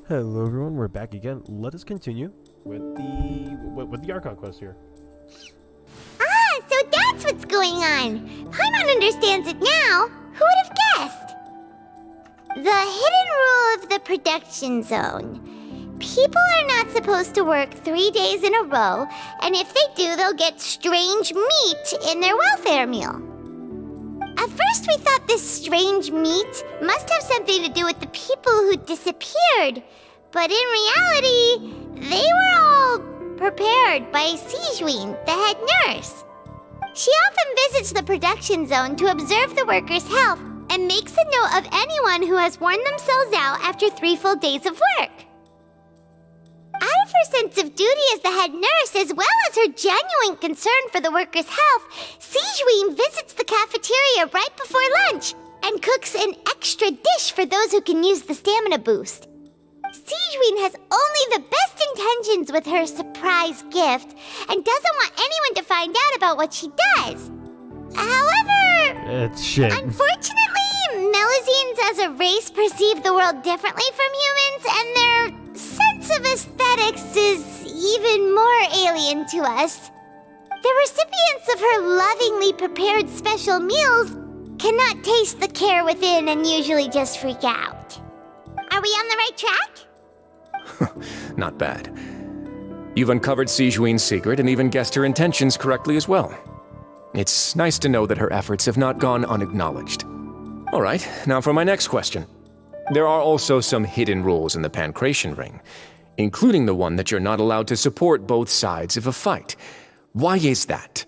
Hello everyone, we're back again. Let us continue with the Archon quest here. Ah, so that's what's going on. Paimon understands it now. Who would have guessed? The hidden rule of the production zone. People are not supposed to work 3 days in a row, and if they do, they'll get strange meat in their welfare meal. At first, we thought this strange meat must have something to do with the people who disappeared. But in reality, they were all prepared by Sijween, the head nurse. She often visits the production zone to observe the workers' health and makes a note of anyone who has worn themselves out after 3 full days of work. Out of her sense of duty as the head nurse, as well as her genuine concern for the workers' health, Sijween visits the cafeteria right before lunch and cooks an extra dish for those who can use the stamina boost. Sijween has only the best intentions with her surprise gift and doesn't want anyone to find out about what she does. However, It's shit. unfortunately, Melusines as a race perceive the world differently from humans, and their sense of aesthetics is even more alien to us. The recipients of her lovingly prepared special meals cannot taste the care within and usually just freak out. Are we on the right track? Not bad. You've uncovered Sijween's secret and even guessed her intentions correctly as well. It's nice to know that her efforts have not gone unacknowledged. All right, now for my next question. There are also some hidden rules in the Pancration Ring, including the one that you're not allowed to support both sides of a fight. Why is that?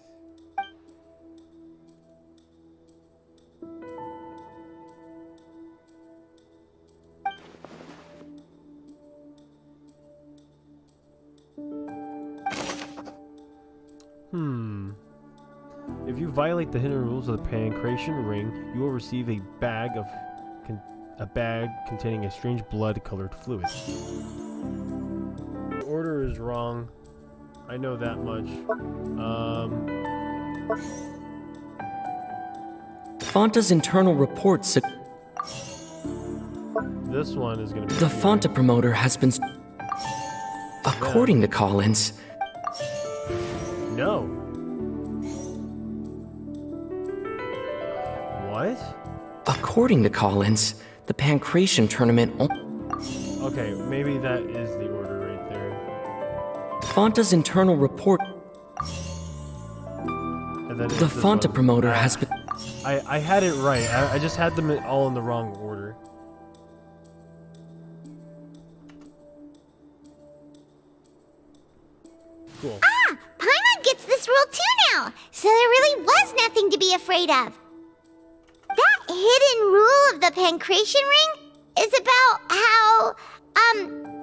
If you violate the hidden rules of the Pancration Ring, you will receive a bag containing a strange blood-colored fluid. The order is wrong. I know that much. Fonta's internal reports. This one is gonna be The Fonta promoter has been. According to Collins. No. What? According to Collins, the Pancration tournament. Okay, maybe that is the order right there. Fonta's internal report. And then The Fonta promoter has been. I had it right. I just had them all in the wrong order. Cool. Ah, Paimon gets this rule too now, so there really was nothing to be afraid of. That hidden rule of the Pancration Ring is about how,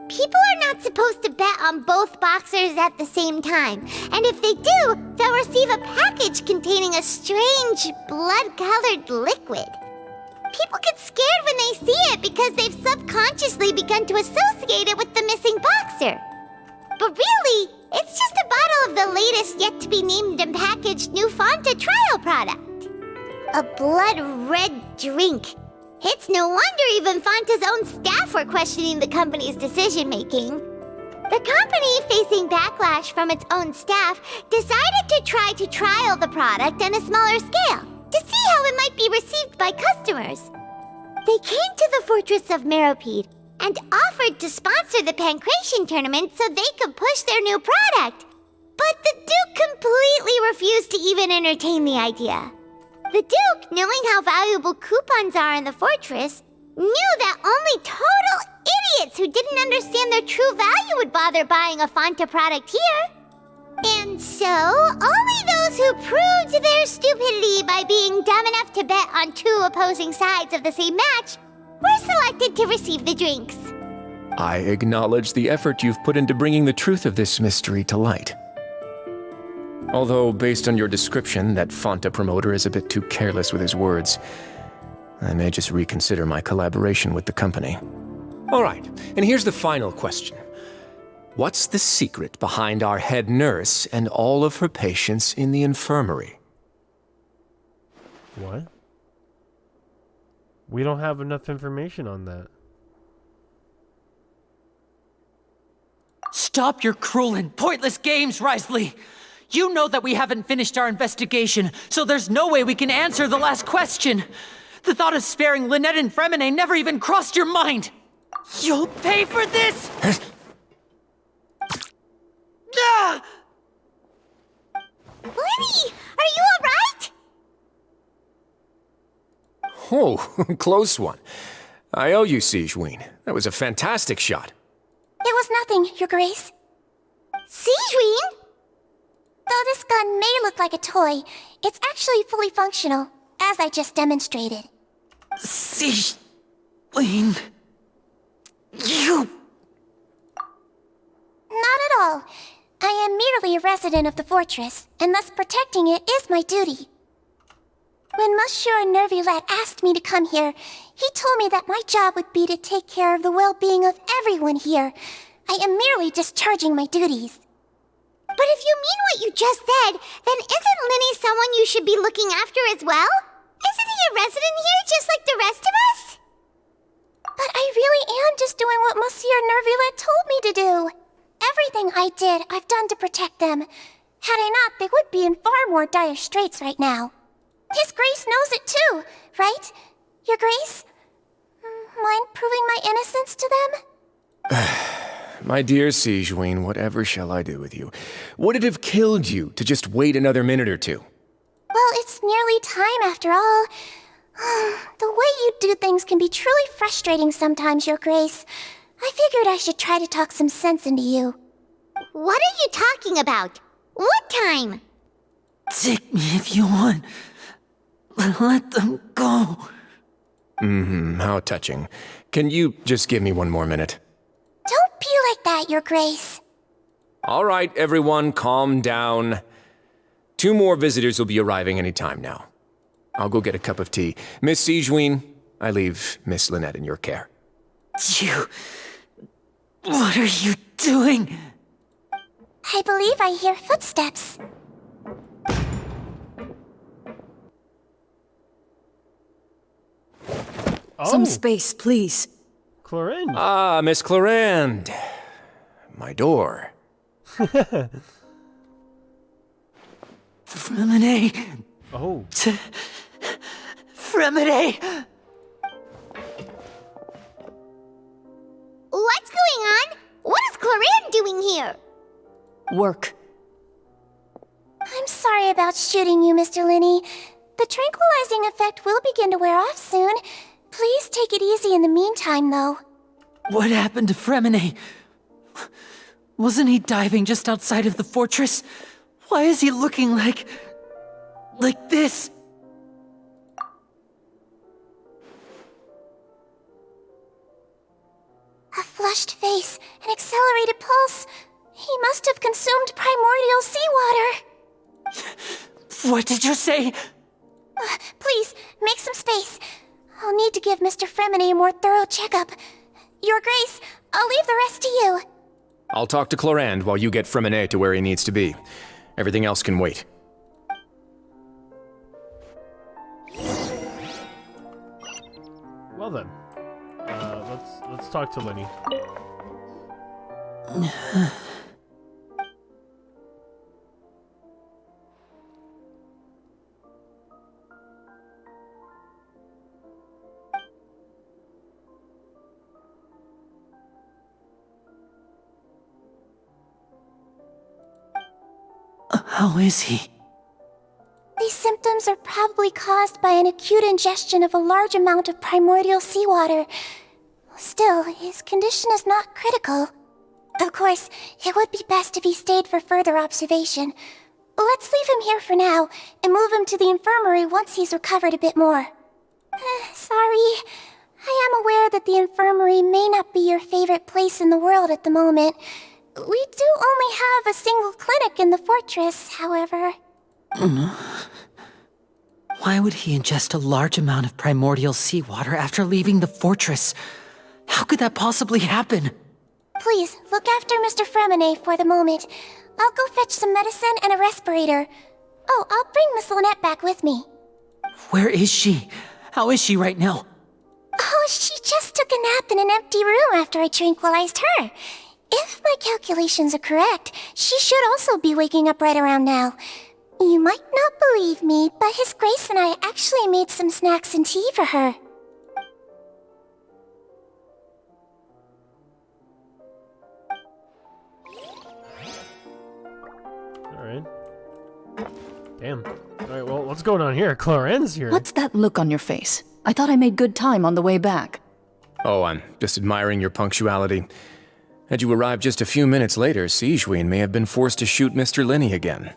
people are not supposed to bet on both boxers at the same time. And if they do, they'll receive a package containing a strange blood-colored liquid. People get scared when they see it because they've subconsciously begun to associate it with the missing boxer. But really, it's just a bottle of the latest yet-to-be-named and packaged new Fonta trial product. A blood-red drink. It's no wonder even Fonta's own staff were questioning the company's decision-making. The company, facing backlash from its own staff, decided to try to trial the product on a smaller scale to see how it might be received by customers. They came to the fortress of Meropide and offered to sponsor the Pancration tournament so they could push their new product. But the Duke completely refused to even entertain the idea. The Duke, knowing how valuable coupons are in the fortress, knew that only total idiots who didn't understand their true value would bother buying a Fonta product here. And so, only those who proved their stupidity by being dumb enough to bet on 2 opposing sides of the same match were selected to receive the drinks. I acknowledge the effort you've put into bringing the truth of this mystery to light. Although, based on your description, that Fonta promoter is a bit too careless with his words, I may just reconsider my collaboration with the company. All right, and here's the final question. What's the secret behind our head nurse and all of her patients in the infirmary? What? We don't have enough information on that. Stop your cruel and pointless games, Risley! You know that we haven't finished our investigation, so there's no way we can answer the last question. The thought of sparing Lynette and Fremine never even crossed your mind! You'll pay for this! Ah! Lenny, are you alright? Oh, close one. I owe you, Sigewinne. That was a fantastic shot. It was nothing, Your Grace. Sigewinne? Though this gun may look like a toy, it's actually fully functional, as I just demonstrated. Sigewinne... You... Not at all. I am merely a resident of the fortress, and thus protecting it is my duty. When Monsieur Nervillette asked me to come here, he told me that my job would be to take care of the well-being of everyone here. I am merely discharging my duties. But if you mean what you just said, then isn't Linny someone you should be looking after as well? Isn't he a resident here just like the rest of us? But I really am just doing what Monsieur Nervillette told me to do. Everything I did, I've done to protect them. Had I not, they would be in far more dire straits right now. His Grace knows it too, right? Your Grace? Mind proving my innocence to them? My dear Sigewinne, whatever shall I do with you? Would it have killed you to just wait another minute or two? Well, it's nearly time after all. The way you do things can be truly frustrating sometimes, Your Grace. I figured I should try to talk some sense into you. What are you talking about? What time? Take me if you want. Let them go. How touching. Can you just give me one more minute? Don't be like that, Your Grace. All right, everyone, calm down. 2 more visitors will be arriving any time now. I'll go get a cup of tea. Miss Sigewinne, I leave Miss Lynette in your care. You... What are you doing? I believe I hear footsteps. Oh, Space, please. Clorinde. Ah, Miss Clorinde. My door. Fremine... Oh. Fremine... What's going on? What is Clorinde doing here? Work. I'm sorry about shooting you, Mr. Linney. The tranquilizing effect will begin to wear off soon. Please take it easy in the meantime, though. What happened to Fremine? Wasn't he diving just outside of the fortress? Why is he looking like this? A flushed face, an accelerated pulse. He must have consumed primordial seawater. What did you say? Please, make some space. I'll need to give Mr. Fremine a more thorough checkup. Your Grace, I'll leave the rest to you. I'll talk to Clorinde while you get Fremine to where he needs to be. Everything else can wait. Well then, let's talk to Lenny. How is he? These symptoms are probably caused by an acute ingestion of a large amount of primordial seawater. Still, his condition is not critical. Of course, it would be best if he stayed for further observation. Let's leave him here for now, and move him to the infirmary once he's recovered a bit more. Sorry. I am aware that the infirmary may not be your favorite place in the world at the moment. We do only have a single clinic in the fortress, however. Why would he ingest a large amount of primordial seawater after leaving the fortress? How could that possibly happen? Please, look after Mr. Fremine for the moment. I'll go fetch some medicine and a respirator. Oh, I'll bring Miss Lynette back with me. Where is she? How is she right now? Oh, she just took a nap in an empty room after I tranquilized her. If my calculations are correct, she should also be waking up right around now. You might not believe me, but His Grace and I actually made some snacks and tea for her. Alright. Damn. Alright, well, what's going on here? Clarence here. What's that look on your face? I thought I made good time on the way back. Oh, I'm just admiring your punctuality. Had you arrived just a few minutes later, Sijween may have been forced to shoot Mr. Linney again.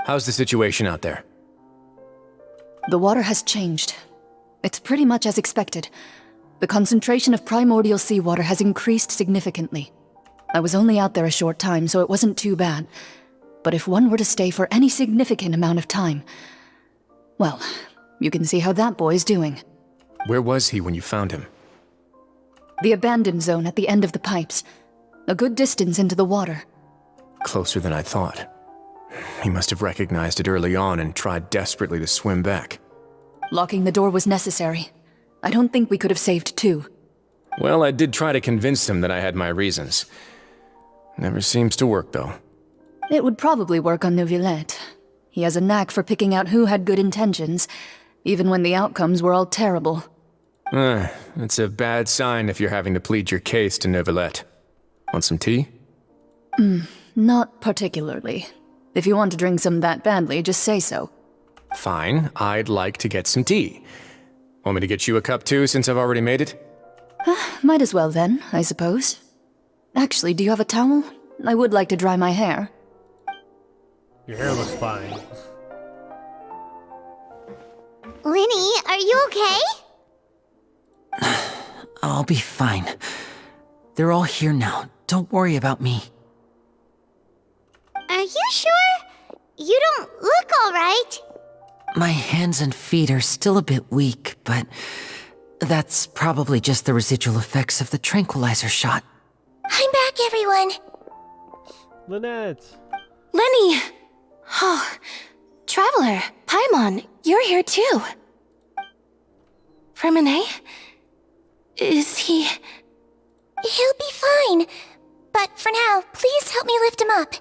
How's the situation out there? The water has changed. It's pretty much as expected. The concentration of primordial seawater has increased significantly. I was only out there a short time, so it wasn't too bad. But if one were to stay for any significant amount of time... well, you can see how that boy's doing. Where was he when you found him? The abandoned zone at the end of the pipes. A good distance into the water. Closer than I thought. He must have recognized it early on and tried desperately to swim back. Locking the door was necessary. I don't think we could have saved two. Well, I did try to convince him that I had my reasons. Never seems to work, though. It would probably work on Neuvillette. He has a knack for picking out who had good intentions, even when the outcomes were all terrible. It's a bad sign if you're having to plead your case to Neuvillette. Want some tea? Not particularly. If you want to drink some that badly, just say so. Fine, I'd like to get some tea. Want me to get you a cup too, since I've already made it? Might as well then, I suppose. Actually, do you have a towel? I would like to dry my hair. Your hair looks fine. Linny, are you okay? I'll be fine. They're all here now. Don't worry about me. Are you sure? You don't look alright. My hands and feet are still a bit weak, but that's probably just the residual effects of the tranquilizer shot. I'm back, everyone. Lynette! Lenny! Oh, Traveler, Paimon, you're here too. Fremine? Is he... He'll be fine. But for now, please help me lift him up.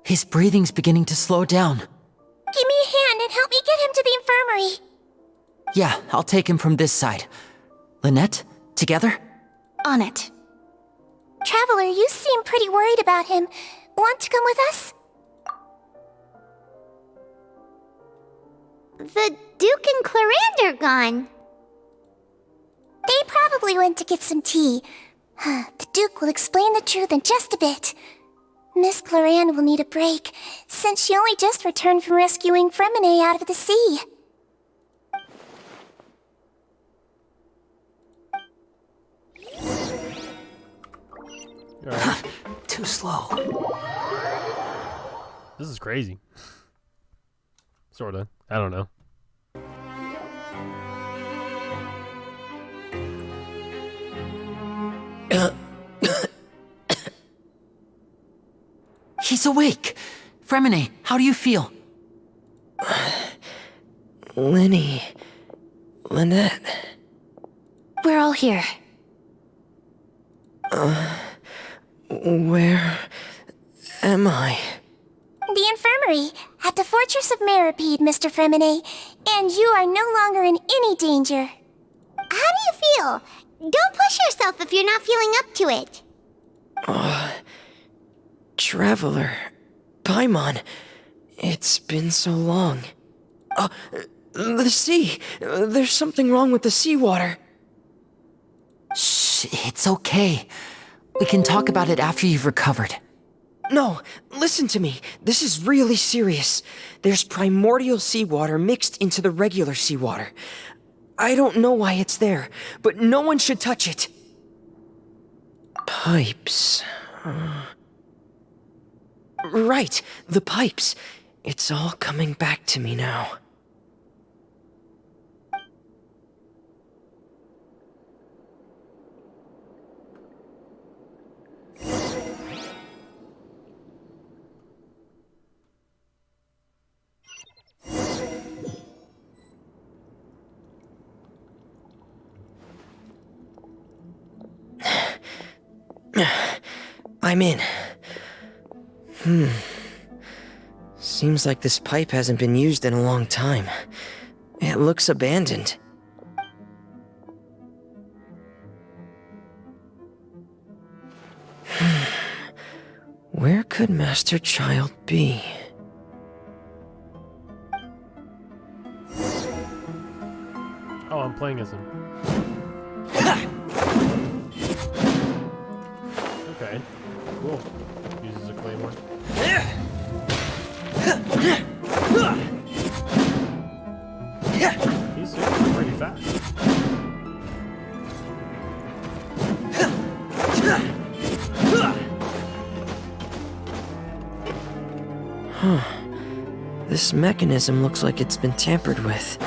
His breathing's beginning to slow down. Give me a hand and help me get him to the infirmary. Yeah, I'll take him from this side. Lynette, together? on it? Traveler, you seem pretty worried about him. Want to come with us? The Duke and Clarande are gone. They probably went to get some tea. The Duke will explain the truth in just a bit. Miss Clarande will need a break, since she only just returned from rescuing Fremine out of the sea. Alright. Too slow. This is crazy. Sorta. I don't know. He's awake. Fremine, how do you feel? Linny. Lynette. We're all here. Where am I? The infirmary, at the Fortress of Meripede, Mr. Fremine, and you are no longer in any danger. How do you feel? Don't push yourself if you're not feeling up to it. Traveler. Paimon. It's been so long. The sea. There's something wrong with the seawater. Shh, it's okay. We can talk about it after you've recovered. No, listen to me. This is really serious. There's primordial seawater mixed into the regular seawater. I don't know why it's there, but no one should touch it. Pipes. Right, the pipes. It's all coming back to me now. I'm in. Seems like this pipe hasn't been used in a long time. It looks abandoned. Where could Master Child be? Oh, I'm playing as him. Okay, cool. Uses a claymore. He's pretty fast. This mechanism looks like it's been tampered with.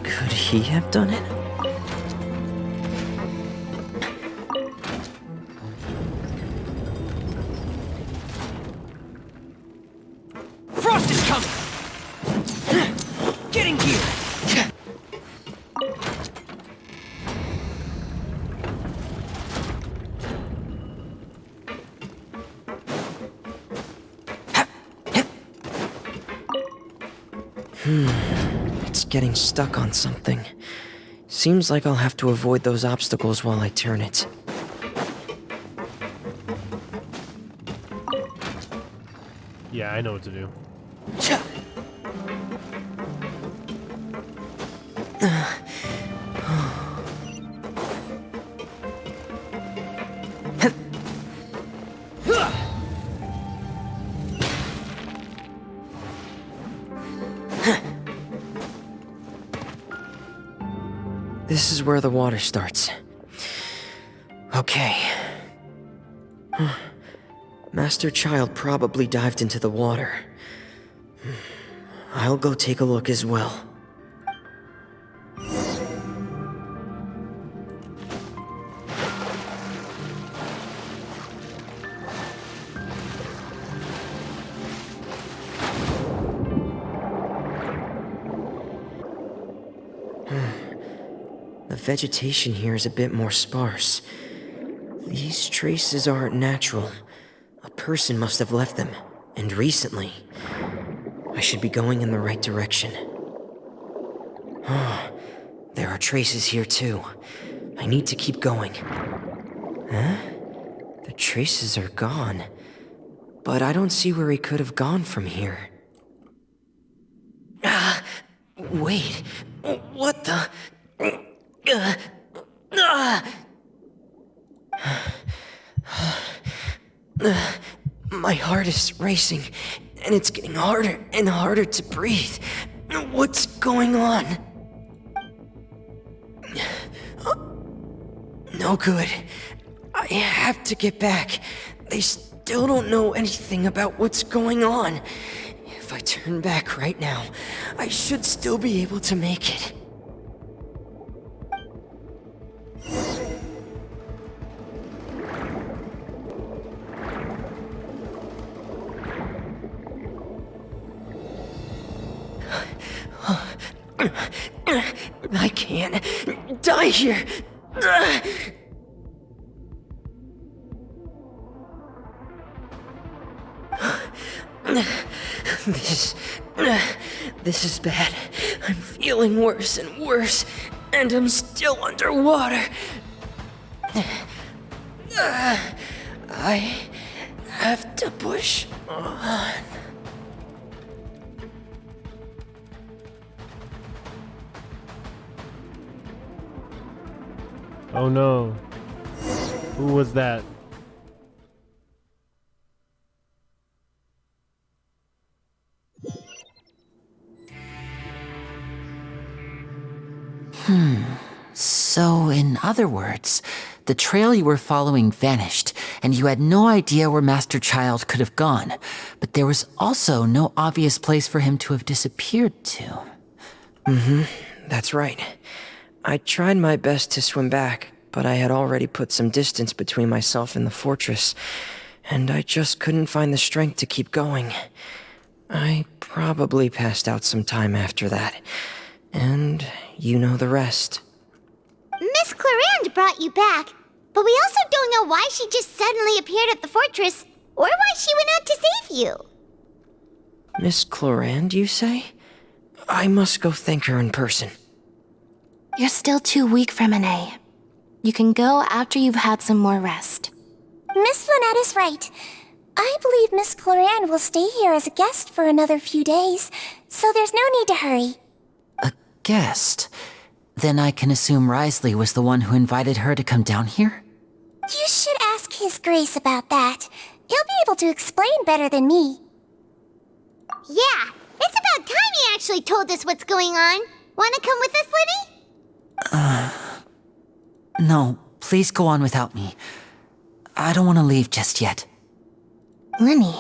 Could he have done it? Frost is coming! Get in gear! It's getting stuck on something. Seems like I'll have to avoid those obstacles while I turn it. Yeah, I know what to do. This is where the water starts. Okay. Master Child probably dived into the water. I'll go take a look as well. The vegetation here is a bit more sparse. These traces aren't natural. A person must have left them, and recently. I should be going in the right direction. There are traces here too. I need to keep going. Huh? The traces are gone. But I don't see where he could have gone from here. Wait. What the... My heart is racing, and it's getting harder and harder to breathe. What's going on? No good. I have to get back. They still don't know anything about what's going on. If I turn back right now, I should still be able to make it. I can't die here. This is bad. I'm feeling worse and worse, and I'm still underwater. I have to push on. Oh no. Who was that? So, in other words, the trail you were following vanished, and you had no idea where Master Child could have gone, but there was also no obvious place for him to have disappeared to. That's right. I tried my best to swim back, but I had already put some distance between myself and the fortress, and I just couldn't find the strength to keep going. I probably passed out some time after that, and you know the rest. Miss Clarande brought you back, But we also don't know why she just suddenly appeared at the fortress, or why she went out to save you. Miss Clorand, you say? I must go thank her in person. You're still too weak, Fremine. You can go after you've had some more rest. Miss Lynette is right. I believe Miss Clorand will stay here as a guest for another few days, so there's no need to hurry. A guest? Then I can assume Risley was the one who invited her to come down here? You should ask His Grace about that. He'll be able to explain better than me. Yeah, it's about time he actually told us what's going on. Wanna come with us, Liddy? No, please go on without me. I don't want to leave just yet. Lenny.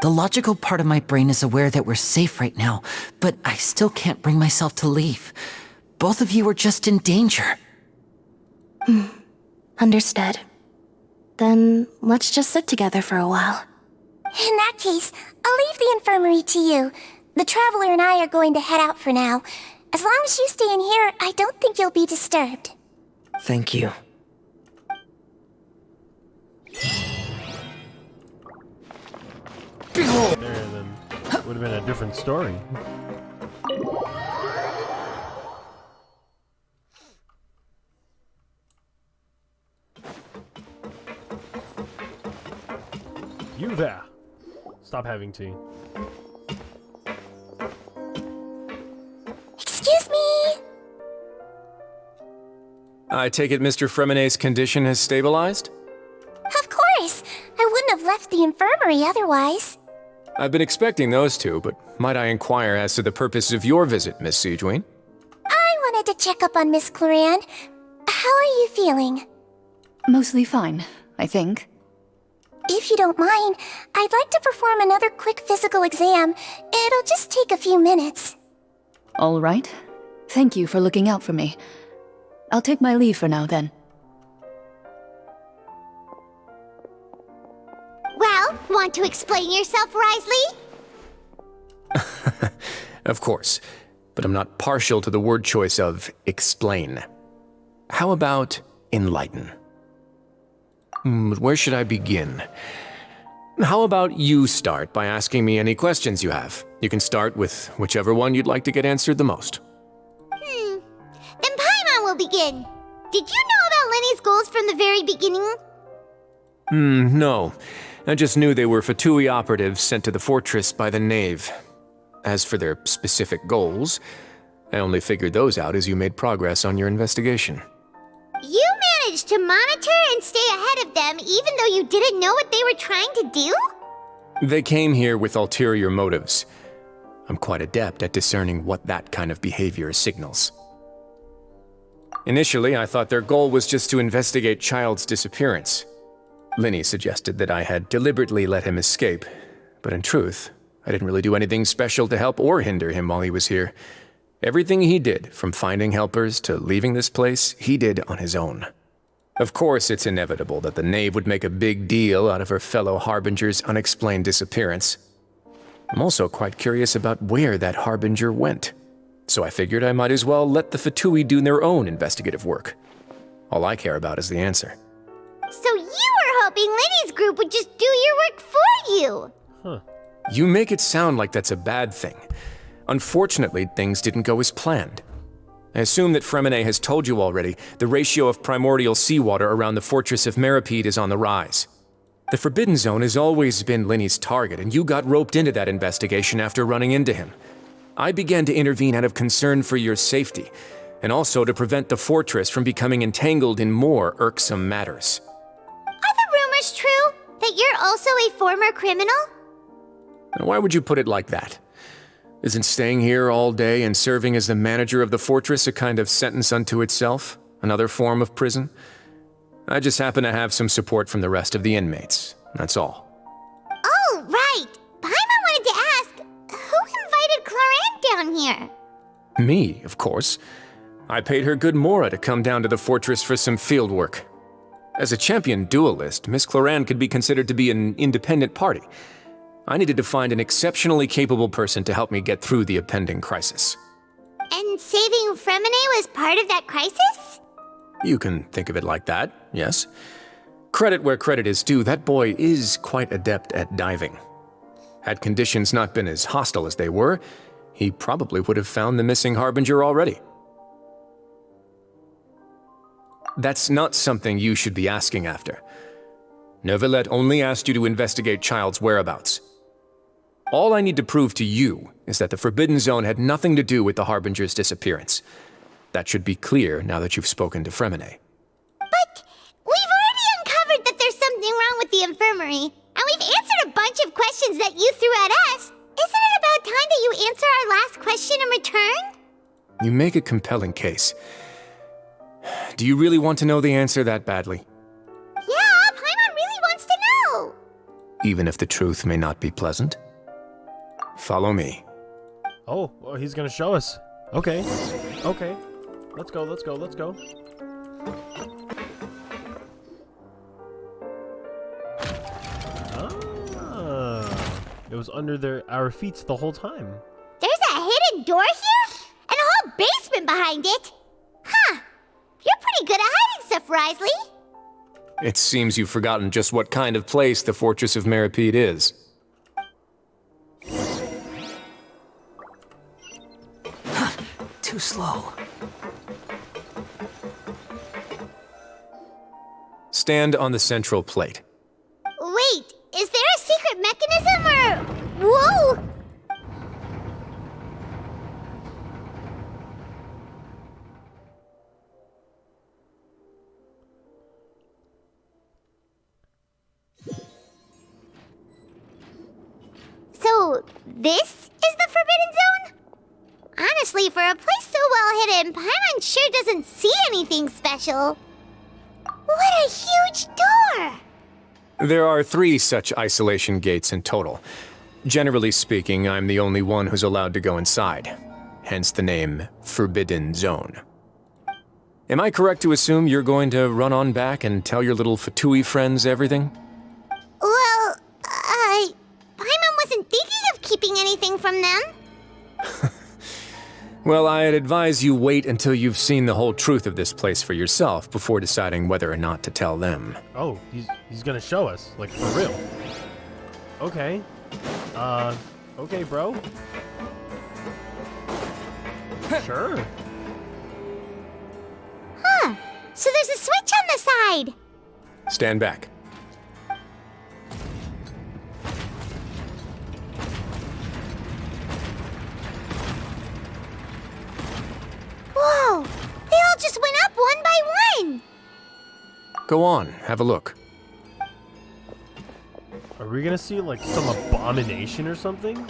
The logical part of my brain is aware that we're safe right now, but I still can't bring myself to leave. Both of you are just in danger. Understood. Then let's just sit together for a while. In that case, I'll leave the infirmary to you. The Traveler and I are going to head out for now. As long as you stay in here, I don't think you'll be disturbed. Thank you. There, then would have been a different story. You there. Stop having tea. Excuse me! I take it Mr. Fremine's condition has stabilized? Of course! I wouldn't have left the infirmary otherwise. I've been expecting those two, but might I inquire as to the purpose of your visit, Miss Sigewinne? I wanted to check up on Miss Clorand. How are you feeling? Mostly fine, I think. If you don't mind, I'd like to perform another quick physical exam. It'll just take a few minutes. All right. Thank you for looking out for me. I'll take my leave for now, then. Well, want to explain yourself, Risley? Of course, but I'm not partial to the word choice of explain. How about enlighten? Where should I begin? How about you start by asking me any questions you have? You can start with whichever one you'd like to get answered the most. Then Paimon will begin. Did you know about Lenny's goals from the very beginning? No. I just knew they were Fatui operatives sent to the fortress by the Knave. As for their specific goals, I only figured those out as you made progress on your investigation. You managed to monitor and stay ahead of them even though you didn't know what they were trying to do? They came here with ulterior motives. I'm quite adept at discerning what that kind of behavior signals. Initially, I thought their goal was just to investigate Child's disappearance. Linny suggested that I had deliberately let him escape, but in truth, I didn't really do anything special to help or hinder him while he was here. Everything he did, from finding helpers to leaving this place, he did on his own. Of course, it's inevitable that the Knave would make a big deal out of her fellow Harbinger's unexplained disappearance. I'm also quite curious about where that Harbinger went, so I figured I might as well let the Fatui do their own investigative work. All I care about is the answer. So you were hoping Lenny's group would just do your work for you! Huh. You make it sound like that's a bad thing. Unfortunately, things didn't go as planned. I assume that Fremine has told you already, the ratio of primordial seawater around the fortress of Meripede is on the rise. The Forbidden Zone has always been Linny's target, and you got roped into that investigation after running into him. I began to intervene out of concern for your safety, and also to prevent the fortress from becoming entangled in more irksome matters. Are the rumors true? That you're also a former criminal? Now, why would you put it like that? Isn't staying here all day and serving as the manager of the fortress a kind of sentence unto itself? Another form of prison? I just happen to have some support from the rest of the inmates. That's all. Oh, right! Paimon wanted to ask, who invited Clorand down here? Me, of course. I paid her good mora to come down to the fortress for some field work. As a champion duelist, Miss Clorand could be considered to be an independent party. I needed to find an exceptionally capable person to help me get through the impending crisis. And saving Fremine was part of that crisis? You can think of it like that, yes. Credit where credit is due, that boy is quite adept at diving. Had conditions not been as hostile as they were, he probably would have found the missing Harbinger already. That's not something you should be asking after. Neuvillette only asked you to investigate Child's whereabouts. All I need to prove to you is that the Forbidden Zone had nothing to do with the Harbinger's disappearance. That should be clear now that you've spoken to Fremine. But we've already uncovered that there's something wrong with the infirmary, and we've answered a bunch of questions that you threw at us. Isn't it about time that you answer our last question in return? You make a compelling case. Do you really want to know the answer that badly? Yeah, Paimon really wants to know. Even if the truth may not be pleasant? Follow me. Oh, well, he's gonna show us. Okay. Okay. Let's go, let's go, let's go. Ah. It was under our feet the whole time. There's a hidden door here? And a whole basement behind it? Huh. You're pretty good at hiding stuff, Risley. It seems you've forgotten just what kind of place the Fortress of Meripede is. Too slow. Stand on the central plate. Wait, is there a secret mechanism or... Whoa! So, this is the Forbidden Zone? Honestly, for a place so well hidden, Paimon sure doesn't see anything special. What a huge door! There are 3 such isolation gates in total. Generally speaking, I'm the only one who's allowed to go inside. Hence the name Forbidden Zone. Am I correct to assume you're going to run on back and tell your little Fatui friends everything? Well, Paimon wasn't thinking of keeping anything from them. Well, I'd advise you wait until you've seen the whole truth of this place for yourself before deciding whether or not to tell them. Oh, he's gonna show us, like, for real. Okay. Okay, bro. Sure. Huh. So there's a switch on the side. Stand back. Whoa! They all just went up one by one! Go on, have a look. Are we gonna see, like, some abomination or something?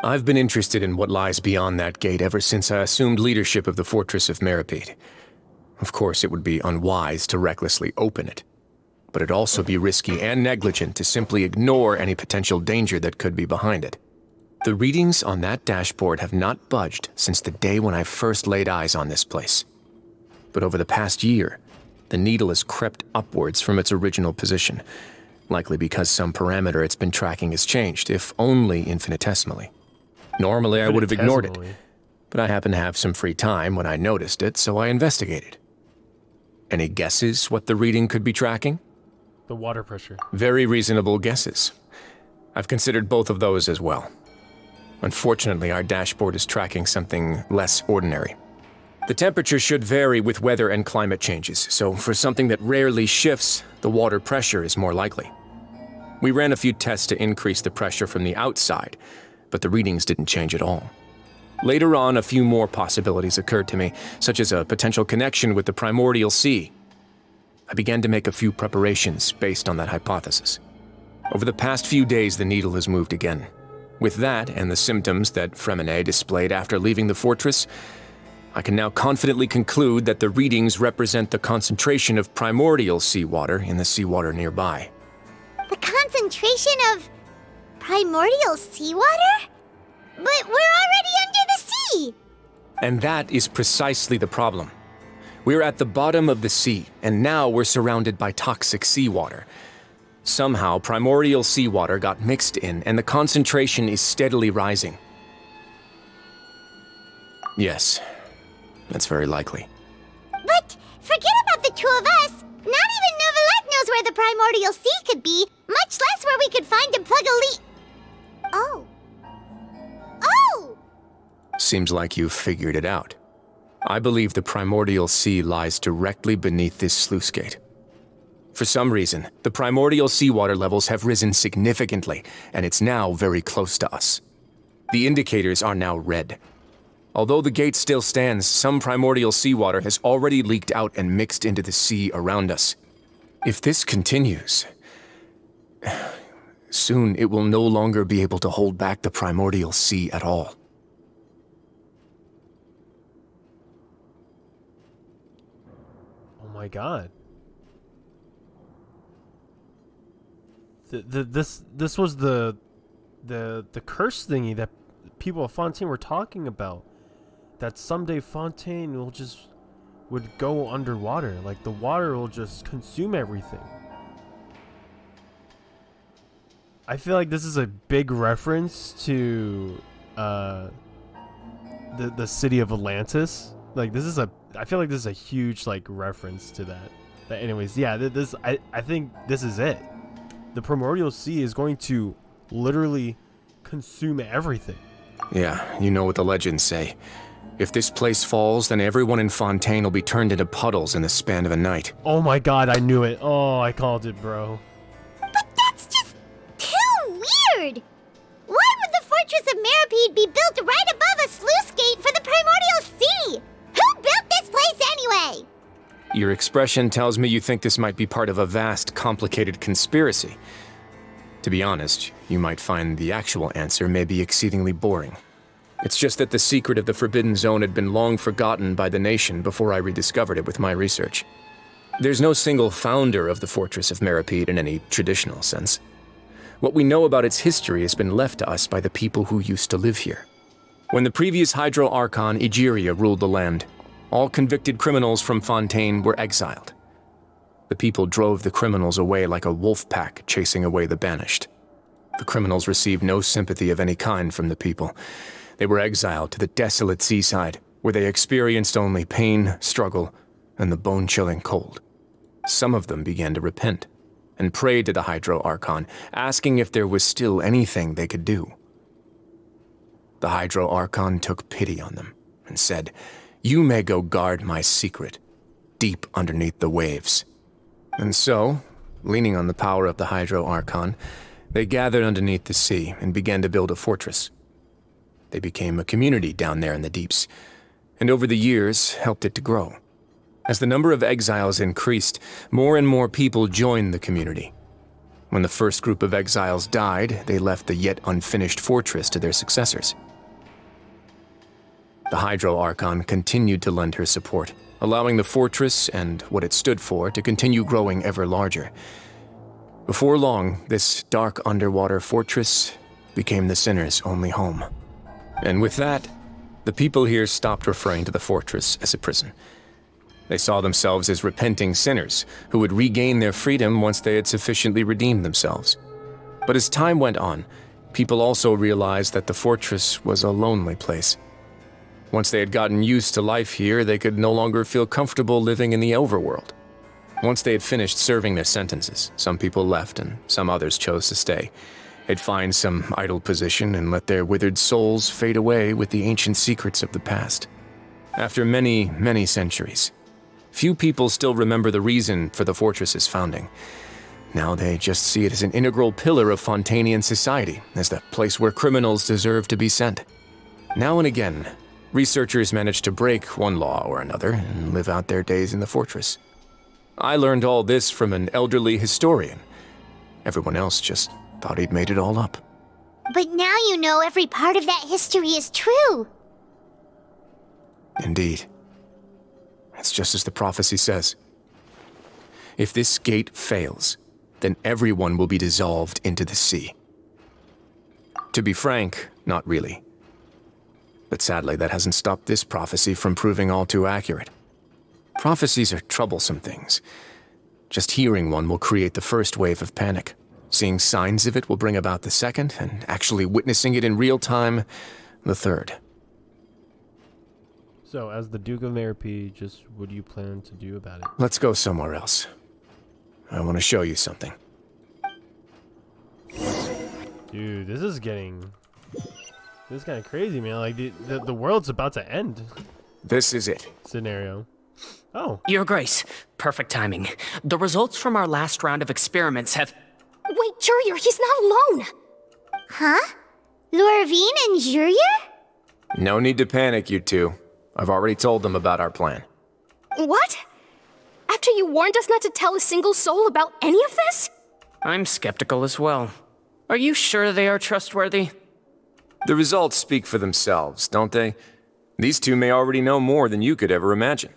I've been interested in what lies beyond that gate ever since I assumed leadership of the Fortress of Meripede. Of course, it would be unwise to recklessly open it, but it'd also be risky and negligent to simply ignore any potential danger that could be behind it. The readings on that dashboard have not budged since the day when I first laid eyes on this place. But over the past year, the needle has crept upwards from its original position, likely because some parameter it's been tracking has changed, if only infinitesimally. Normally, I would have ignored it, but I happened to have some free time when I noticed it, so I investigated. Any guesses what the reading could be tracking? The water pressure. Very reasonable guesses. I've considered both of those as well. Unfortunately, our dashboard is tracking something less ordinary. The temperature should vary with weather and climate changes, so for something that rarely shifts, the water pressure is more likely. We ran a few tests to increase the pressure from the outside, but the readings didn't change at all. Later on, a few more possibilities occurred to me, such as a potential connection with the primordial sea. I began to make a few preparations based on that hypothesis. Over the past few days, the needle has moved again. With that, and the symptoms that Fremine displayed after leaving the fortress, I can now confidently conclude that the readings represent the concentration of primordial seawater in the seawater nearby. The concentration of primordial seawater? But we're already under the sea! And that is precisely the problem. We're at the bottom of the sea, and now we're surrounded by toxic seawater. Somehow, primordial seawater got mixed in, and the concentration is steadily rising. Yes, that's very likely. But forget about the two of us. Not even Novelette knows where the primordial sea could be, much less where we could find and plug a leak. Oh. Oh! Seems like you've figured it out. I believe the primordial sea lies directly beneath this sluice gate. For some reason, the primordial seawater levels have risen significantly, and it's now very close to us. The indicators are now red. Although the gate still stands, some primordial seawater has already leaked out and mixed into the sea around us. If this continues, soon it will no longer be able to hold back the primordial sea at all. Oh my god. This was the curse thingy that people of Fontaine were talking about. That someday Fontaine would go underwater. Like the water will just consume everything. I feel like this is a big reference to the city of Atlantis. Like this is I feel like this is a huge like reference to that. But anyways, yeah, I think this is it. The primordial sea is going to literally consume everything. Yeah, you know what the legends say. If this place falls, then everyone in Fontaine will be turned into puddles in the span of a night. Oh my god, I knew it. Oh, I called it, bro. But that's just too weird! Why would the Fortress of Meripede be built right above a sluice gate for the primordial sea? Who built this place anyway? Your expression tells me you think this might be part of a vast, complicated conspiracy. To be honest, you might find the actual answer may be exceedingly boring. It's just that the secret of the Forbidden Zone had been long forgotten by the nation before I rediscovered it with my research. There's no single founder of the Fortress of Meripede in any traditional sense. What we know about its history has been left to us by the people who used to live here. When the previous Hydro Archon, Egeria, ruled the land, all convicted criminals from Fontaine were exiled. The people drove the criminals away like a wolf pack chasing away the banished. The criminals received no sympathy of any kind from the people. They were exiled to the desolate seaside, where they experienced only pain, struggle, and the bone-chilling cold. Some of them began to repent, and prayed to the Hydro Archon, asking if there was still anything they could do. The Hydro Archon took pity on them, and said, "You may go guard my secret, deep underneath the waves." And so, leaning on the power of the Hydro Archon, they gathered underneath the sea and began to build a fortress. They became a community down there in the deeps, and over the years helped it to grow. As the number of exiles increased, more and more people joined the community. When the first group of exiles died, they left the yet unfinished fortress to their successors. The Hydro Archon continued to lend her support, allowing the fortress and what it stood for to continue growing ever larger. Before long, this dark underwater fortress became the sinner's only home. And with that, the people here stopped referring to the fortress as a prison. They saw themselves as repenting sinners who would regain their freedom once they had sufficiently redeemed themselves. But as time went on, people also realized that the fortress was a lonely place. Once they had gotten used to life here, they could no longer feel comfortable living in the overworld. Once they had finished serving their sentences, some people left and some others chose to stay. They'd find some idle position and let their withered souls fade away with the ancient secrets of the past. After many, many centuries, few people still remember the reason for the fortress's founding. Now they just see it as an integral pillar of Fontainian society, as the place where criminals deserve to be sent. Now and again, researchers manage to break one law or another and live out their days in the fortress. I learned all this from an elderly historian. Everyone else just thought he'd made it all up. But now you know every part of that history is true. Indeed. It's just as the prophecy says. If this gate fails, then everyone will be dissolved into the sea. To be frank, not really. But sadly, that hasn't stopped this prophecy from proving all too accurate. Prophecies are troublesome things. Just hearing one will create the first wave of panic. Seeing signs of it will bring about the second, and actually witnessing it in real time, the third. So, as the Duke of Meripede, just what do you plan to do about it? Let's go somewhere else. I want to show you something. Dude, this is kind of crazy, man. Like, the world's about to end. This is it. Scenario. Oh. Your Grace, perfect timing. The results from our last round of experiments have... Wait, Jurier, he's not alone! Huh? Lorvine and Jurier? No need to panic, you two. I've already told them about our plan. What? After you warned us not to tell a single soul about any of this? I'm skeptical as well. Are you sure they are trustworthy? The results speak for themselves, don't they? These two may already know more than you could ever imagine.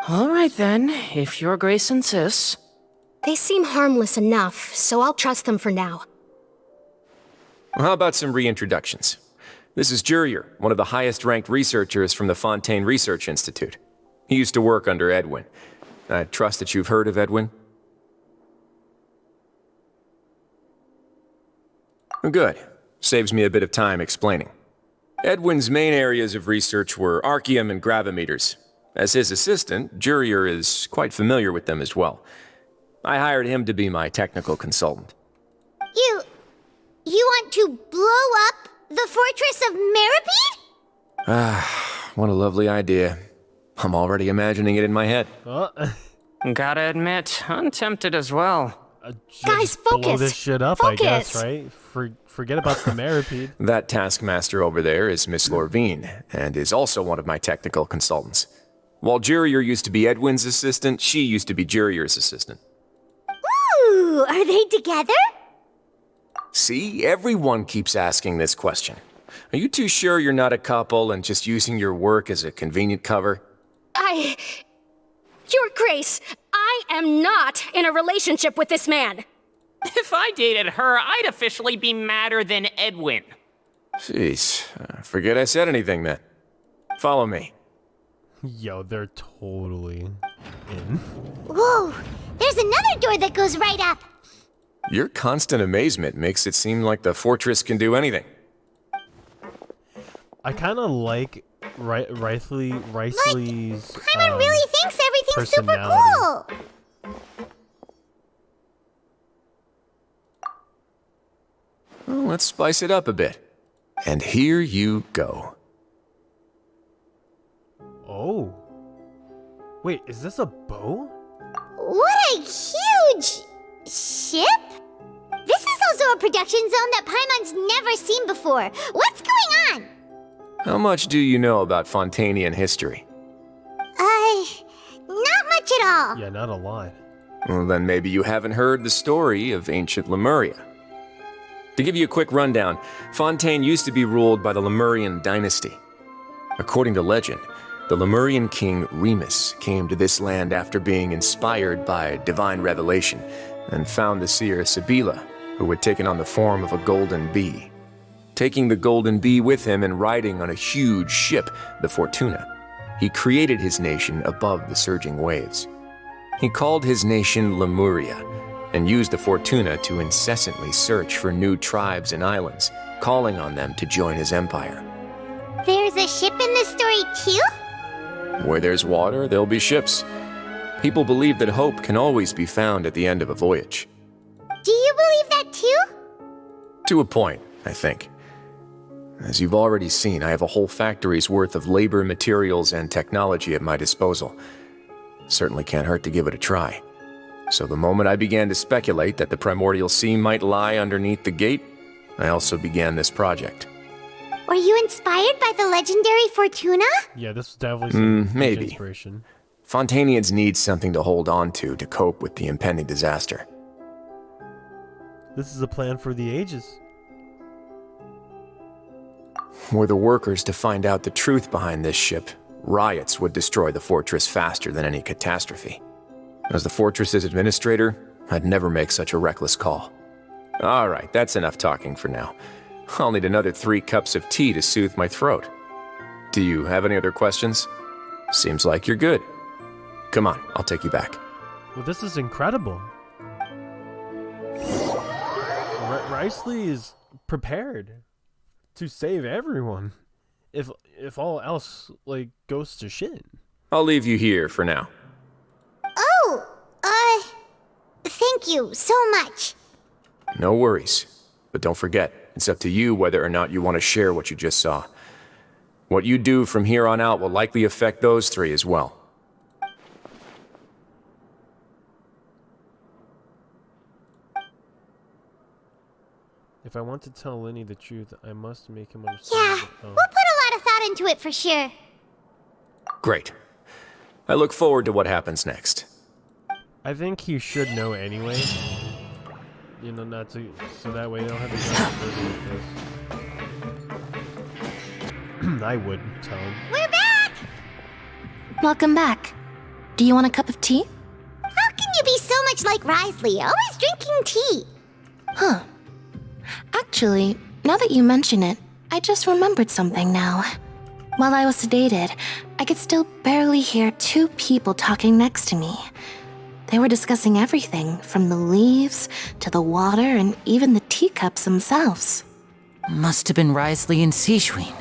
All right then, if Your Grace insists. They seem harmless enough, so I'll trust them for now. Well, how about some reintroductions? This is Jurier, one of the highest-ranked researchers from the Fontaine Research Institute. He used to work under Edwin. I trust that you've heard of Edwin? Good. Saves me a bit of time explaining. Edwin's main areas of research were archium and gravimeters. As his assistant, Jurier is quite familiar with them as well. I hired him to be my technical consultant. You want to blow up the fortress of Meripede? Ah, what a lovely idea. I'm already imagining it in my head. Gotta admit, I'm tempted as well. Guys, Blow focus! this shit up, Focus! I guess, right? Forget about the Meripede. That taskmaster over there is Miss Lorvine, and is also one of my technical consultants. While Jurier used to be Edwin's assistant, she used to be Jurier's assistant. Ooh, are they together? See, everyone keeps asking this question. Are you too sure you're not a couple and just using your work as a convenient cover? Your Grace, I am not in a relationship with this man. If I dated her, I'd officially be madder than Edwin. Jeez, forget I said anything then. Follow me. Yo, they're totally in. Whoa, there's another door that goes right up. Your constant amazement makes it seem like the fortress can do anything. I kind of like Riceley's Paimon really thinks everything's super personality. cool. Well, let's spice it up a bit. And here you go. Oh. Wait, is this a bow? What a huge ship? This is also a production zone that Paimon's never seen before. What's going on? How much do you know about Fontainian history? Not much at all. Yeah, not a lot. Well, then maybe you haven't heard the story of ancient Lemuria. To give you a quick rundown, Fontaine used to be ruled by the Lemurian dynasty. According to legend, the Lemurian king Remus came to this land after being inspired by divine revelation and found the seer Sibila, who had taken on the form of a golden bee. Taking the golden bee with him and riding on a huge ship, the Fortuna, he created his nation above the surging waves. He called his nation Lemuria and used the Fortuna to incessantly search for new tribes and islands, calling on them to join his empire. There's a ship in this story too? Where there's water, there'll be ships. People believe that hope can always be found at the end of a voyage. Do you believe that too? To a point, I think. As you've already seen, I have a whole factory's worth of labor, materials, and technology at my disposal. Certainly can't hurt to give it a try. So the moment I began to speculate that the primordial sea might lie underneath the gate, I also began this project. Were you inspired by the legendary Fortuna? Yeah, this was definitely some huge maybe. inspiration. Fontainians need something to hold on to cope with the impending disaster. This is a plan for the ages. Were the workers to find out the truth behind this ship, riots would destroy the fortress faster than any catastrophe. As the fortress's administrator, I'd never make such a reckless call. All right, that's enough talking for now. I'll need another 3 cups of tea to soothe my throat. Do you have any other questions? Seems like you're good. Come on, I'll take you back. Well, this is incredible. Risley is prepared to save everyone if all else like goes to shit. I'll leave you here for now. Oh, thank you so much. No worries. But don't forget, it's up to you whether or not you want to share what you just saw. What you do from here on out will likely affect those three as well. If I want to tell Lenny the truth, I must make him Yeah, understand. we'll put a lot of thought into it for sure. Great. I look forward to what happens next. I think he should know anyway. You know, not to, so that way they don't have to go further with this. I would tell him. We're back! Welcome back. Do you want a cup of tea? How can you be so much like Risley, always drinking tea? Huh. Actually, now that you mention it, I just remembered something now. While I was sedated, I could still barely hear two people talking next to me. They were discussing everything, from the leaves to the water and even the teacups themselves. Must have been Risley and Sishwin.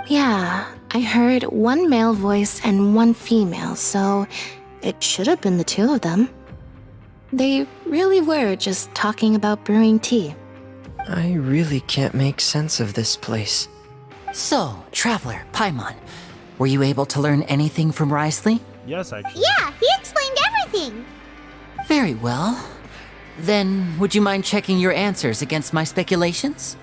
Yeah, I heard one male voice and one female, so it should have been the two of them. They really were just talking about brewing tea. I really can't make sense of this place. So, Traveler, Paimon, were you able to learn anything from Risley? Yes, actually. Yeah, he explained everything. Very well. Then, would you mind checking your answers against my speculations?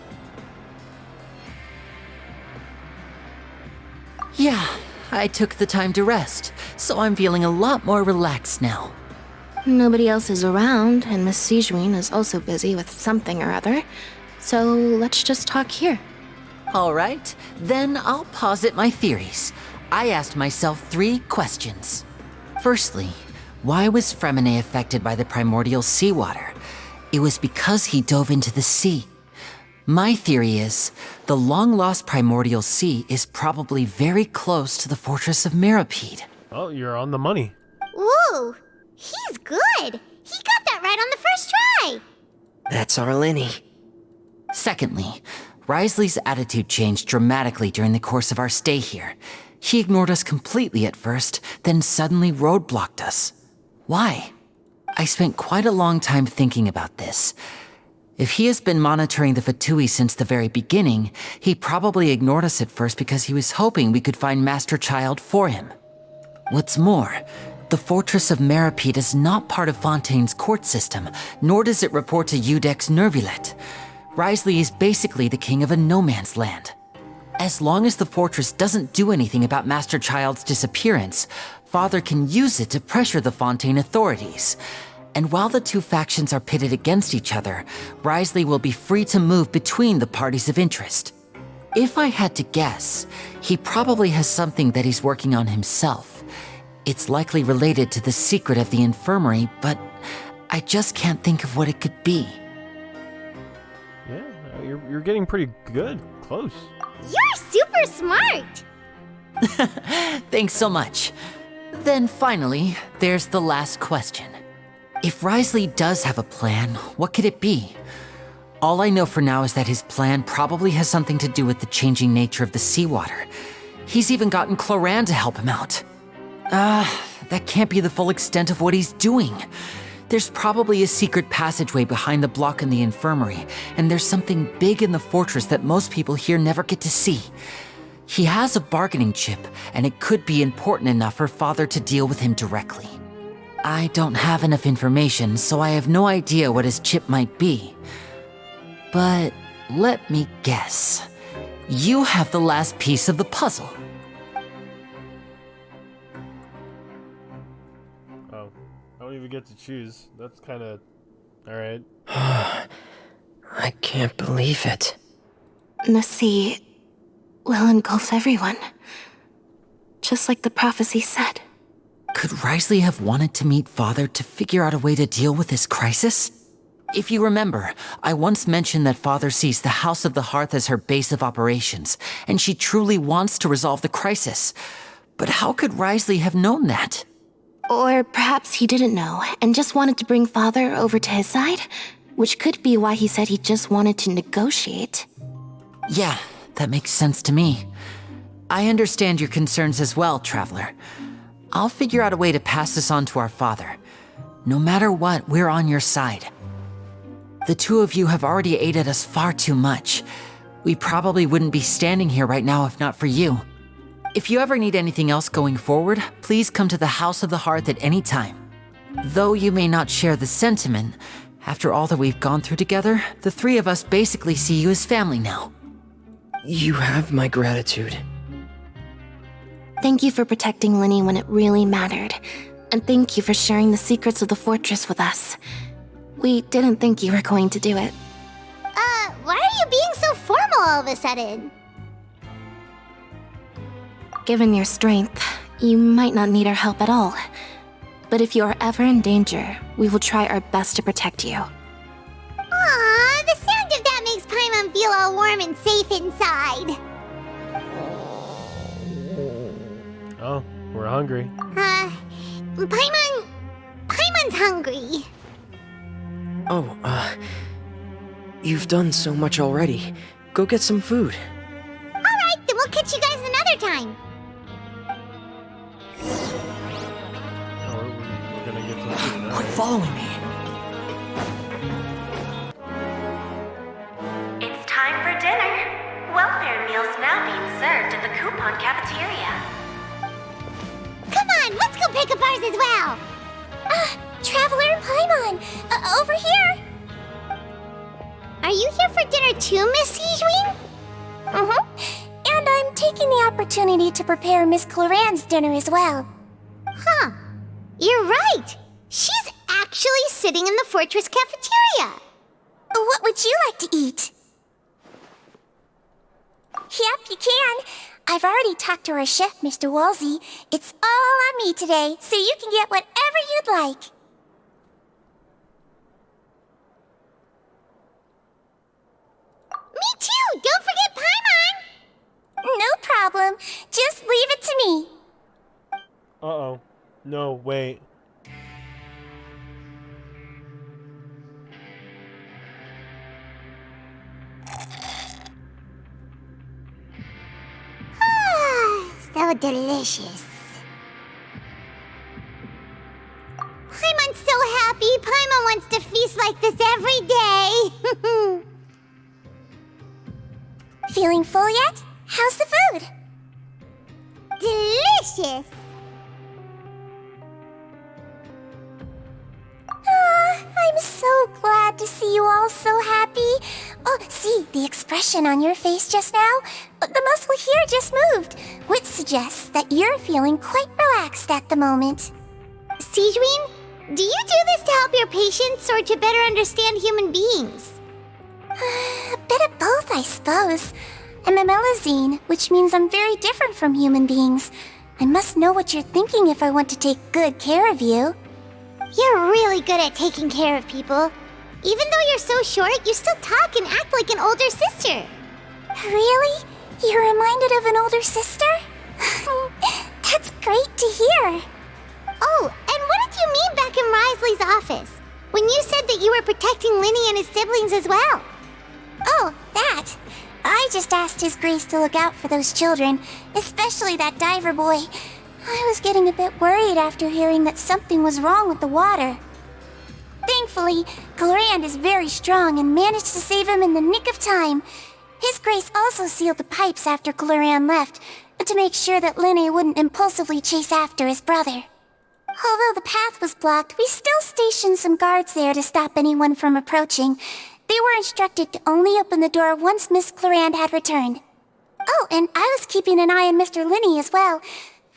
Yeah, I took the time to rest, so I'm feeling a lot more relaxed now. Nobody else is around, and Miss Sijwin is also busy with something or other, so let's just talk here. All right, then I'll posit my theories. I asked myself 3 questions. Firstly, why was Fremine affected by the primordial seawater? It was because he dove into the sea. My theory is, the long-lost primordial sea is probably very close to the fortress of Mirapede. Oh, you're on the money. Ooh, he's good. He got that right on the first try. That's our Lenny. Secondly, Risley's attitude changed dramatically during the course of our stay here. He ignored us completely at first, then suddenly roadblocked us. Why? I spent quite a long time thinking about this. If he has been monitoring the Fatui since the very beginning, he probably ignored us at first because he was hoping we could find Master Child for him. What's more, the Fortress of Mirapede is not part of Fontaine's court system, nor does it report to Udex Nervulet. Risley is basically the king of a no-man's land. As long as the fortress doesn't do anything about Master Child's disappearance, Father can use it to pressure the Fontaine authorities. And while the two factions are pitted against each other, Risley will be free to move between the parties of interest. If I had to guess, he probably has something that he's working on himself. It's likely related to the secret of the infirmary, but I just can't think of what it could be. Yeah, you're getting pretty good. Close. You're super smart. Thanks so much. Then finally, there's the last question. If Risley does have a plan, what could it be? All I know for now is that his plan probably has something to do with the changing nature of the seawater. He's even gotten Cloran to help him out. That can't be the full extent of what he's doing. There's probably a secret passageway behind the block in the infirmary, and there's something big in the fortress that most people here never get to see. He has a bargaining chip, and it could be important enough for Father to deal with him directly. I don't have enough information, so I have no idea what his chip might be. But let me guess. You have the last piece of the puzzle. Oh, I don't even get to choose. That's kind of... Alright. I can't believe it. The sea will engulf everyone. Just like the prophecy said. Could Risley have wanted to meet Father to figure out a way to deal with this crisis? If you remember, I once mentioned that Father sees the House of the Hearth as her base of operations, and she truly wants to resolve the crisis. But how could Risley have known that? Or perhaps he didn't know and just wanted to bring Father over to his side, which could be why he said he just wanted to negotiate. Yeah, that makes sense to me. I understand your concerns as well, Traveler. I'll figure out a way to pass this on to our father. No matter what, we're on your side. The two of you have already aided us far too much. We probably wouldn't be standing here right now if not for you. If you ever need anything else going forward, please come to the House of the Hearth at any time. Though you may not share the sentiment, after all that we've gone through together, the three of us basically see you as family now. You have my gratitude. Thank you for protecting Linny when it really mattered. And thank you for sharing the secrets of the fortress with us. We didn't think you were going to do it. Why are you being so formal all of a sudden? Given your strength, you might not need our help at all. But if you are ever in danger, we will try our best to protect you. Aw, the sound of that makes Paimon feel all warm and safe inside. Oh, we're hungry. Paimon's hungry. Oh, you've done so much already. Go get some food. Alright, then we'll catch you guys another time. Oh, we're gonna get some food. Quit following me. It's time for dinner. Welfare meals now being served at the coupon cafeteria. Come on, let's go pick up ours as well. Traveler Paimon, over here. Are you here for dinner too, Miss Sijwin? And I'm taking the opportunity to prepare Miss Cloran's dinner as well. Huh. You're right. She's actually sitting in the fortress cafeteria. What would you like to eat? Yep, you can. I've already talked to our chef, Mr. Wolsey. It's all on me today, so you can get whatever you'd like. Me too! Don't forget Paimon! No problem. Just leave it to me. Uh-oh. No, wait. So delicious. Paimon's so happy. Paimon wants to feast like this every day. Feeling full yet? How's the food? Delicious. I'm so glad to see you all so happy. Oh, see the expression on your face just now? The muscle here just moved, which suggests that you're feeling quite relaxed at the moment. Sijwin, do you do this to help your patients or to better understand human beings? A bit of both, I suppose. I'm a Melazine, which means I'm very different from human beings. I must know what you're thinking if I want to take good care of you. You're really good at taking care of people. Even though you're so short, you still talk and act like an older sister. Really? You're reminded of an older sister? That's great to hear. Oh, and what did you mean back in Risley's office? When you said that you were protecting Linny and his siblings as well? Oh, that. I just asked His Grace to look out for those children, especially that diver boy. I was getting a bit worried after hearing that something was wrong with the water. Thankfully, Clorand is very strong and managed to save him in the nick of time. His Grace also sealed the pipes after Clorand left, to make sure that Linny wouldn't impulsively chase after his brother. Although the path was blocked, we still stationed some guards there to stop anyone from approaching. They were instructed to only open the door once Miss Clorand had returned. Oh, and I was keeping an eye on Mr. Linny as well.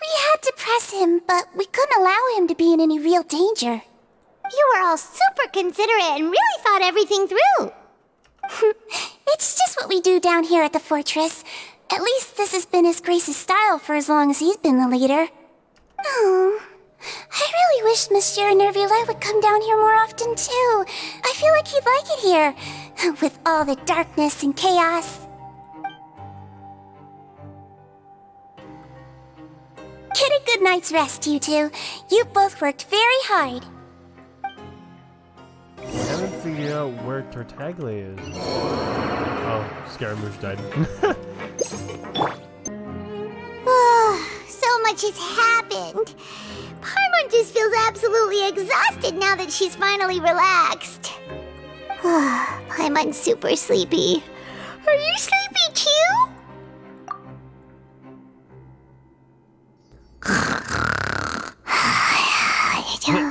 We had to press him, but we couldn't allow him to be in any real danger. You were all super considerate and really thought everything through. It's just what we do down here at the fortress. At least this has been His Grace's style for as long as he's been the leader. Oh, I really wish Monsieur Nervula would come down here more often too. I feel like he'd like it here, with all the darkness and chaos. Get a good night's rest, you two. You've both worked very hard. I haven't figured out where Tartaglia is. Oh, Scaramouche died. So much has happened. Paimon just feels absolutely exhausted now that she's finally relaxed. Paimon's super sleepy. Are you sleepy too?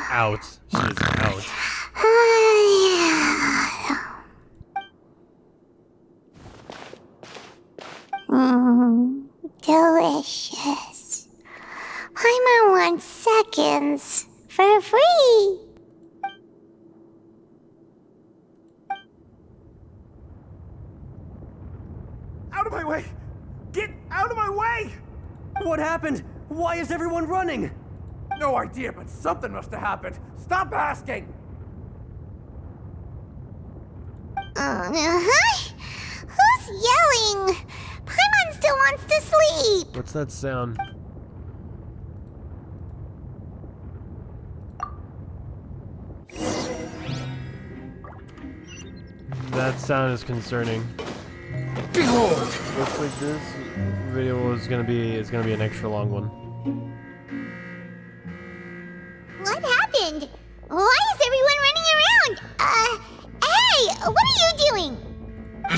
Out. She is out. Delicious. Paimon wants seconds for free. Out of my way! Get out of my way! What happened? Why is everyone running? No idea, but something must have happened. Stop asking! Who's yelling? Paimon still wants to sleep. What's that sound? That sound is concerning. Behold! Looks like this video is gonna be an extra long one. What happened? Why is everyone running around? Hey, what are you doing?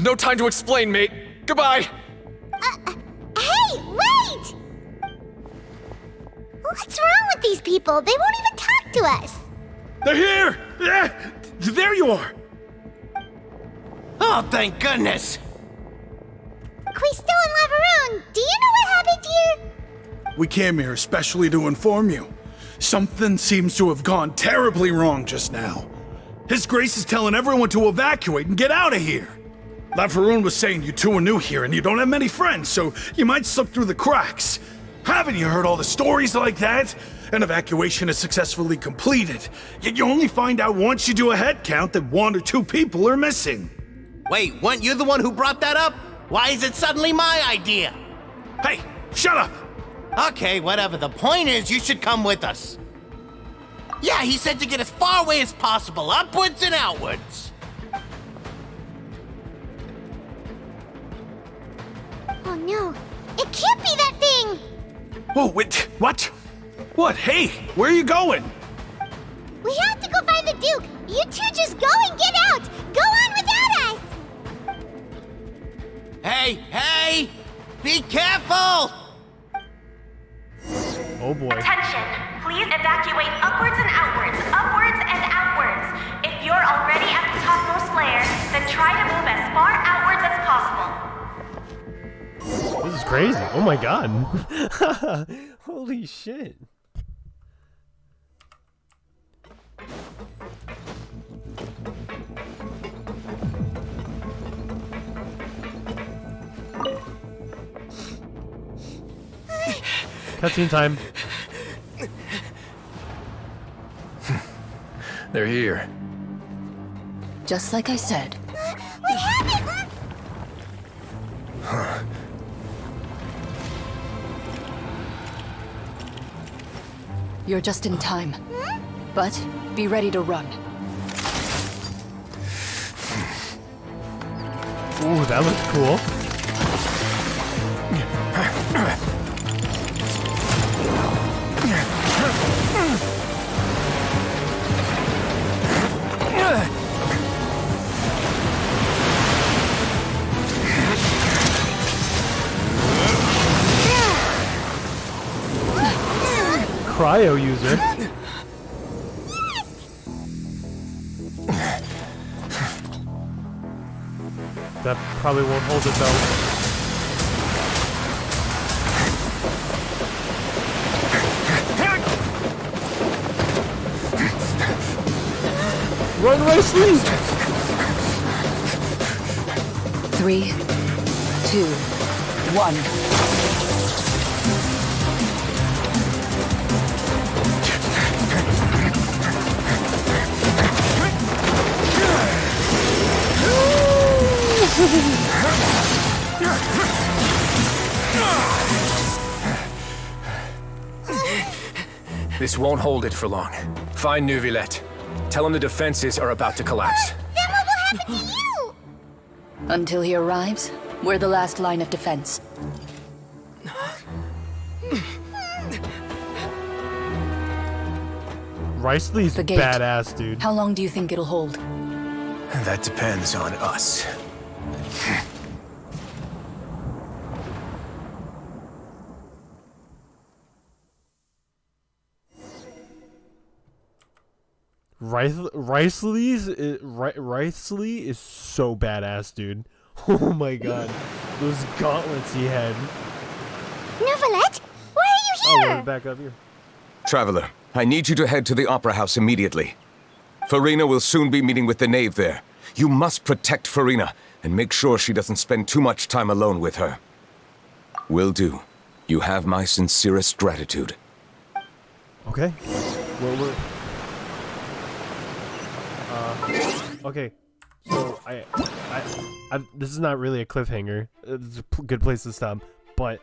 No time to explain, mate. Goodbye! Hey, wait! What's wrong with these people? They won't even talk to us. They're here! Yeah, there you are! Oh, thank goodness! Quisto and Laveroon, do you know what happened here? We came here especially to inform you. Something seems to have gone terribly wrong just now. His Grace is telling everyone to evacuate and get out of here. Laveroon was saying you two are new here and you don't have many friends, so you might slip through the cracks. Haven't you heard all the stories like that? An evacuation is successfully completed, yet you only find out once you do a head count that 1 or 2 people are missing. Wait, weren't you the one who brought that up? Why is it suddenly my idea? Hey, shut up! Okay, whatever. The point is, you should come with us. Yeah, he said to get as far away as possible, upwards and outwards. Oh no, it can't be that thing! Whoa, wait, what? What? Hey, where are you going? We have to go find the Duke! You two just go and get out! Go on without us! Hey! Be careful! Oh boy. Attention! Please evacuate upwards and outwards, upwards and outwards. If you're already at the topmost layer, then try to move as far outwards as possible. This is crazy. Oh my god. Holy shit. Cutscene time. They're here. Just like I said. What happened? You're just in time. But be ready to run. Ooh, that looks cool. Cryo user. That probably won't hold it though. Run, Wesley! 3, 2, 1. This won't hold it for long. Find Neuvillette. Tell him the defenses are about to collapse. Then what will happen to you? Until he arrives, we're the last line of defense. Riceley's The gate. badass, dude. How long do you think it'll hold? That depends on us. Ricely is so badass, dude. Oh my god. Those gauntlets he had. Neuvillette, why are you Oh, here? we're back up here. Traveler, I need you to head to the Opera House immediately. Farina will soon be meeting with the knave there. You must protect Farina, and make sure she doesn't spend too much time alone with her. Will do. You have my sincerest gratitude. Okay. Well, okay. So this is not really a cliffhanger. It's a good place to stop, but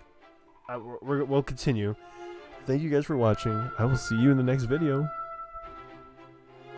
we'll continue. Thank you guys for watching. I will see you in the next video.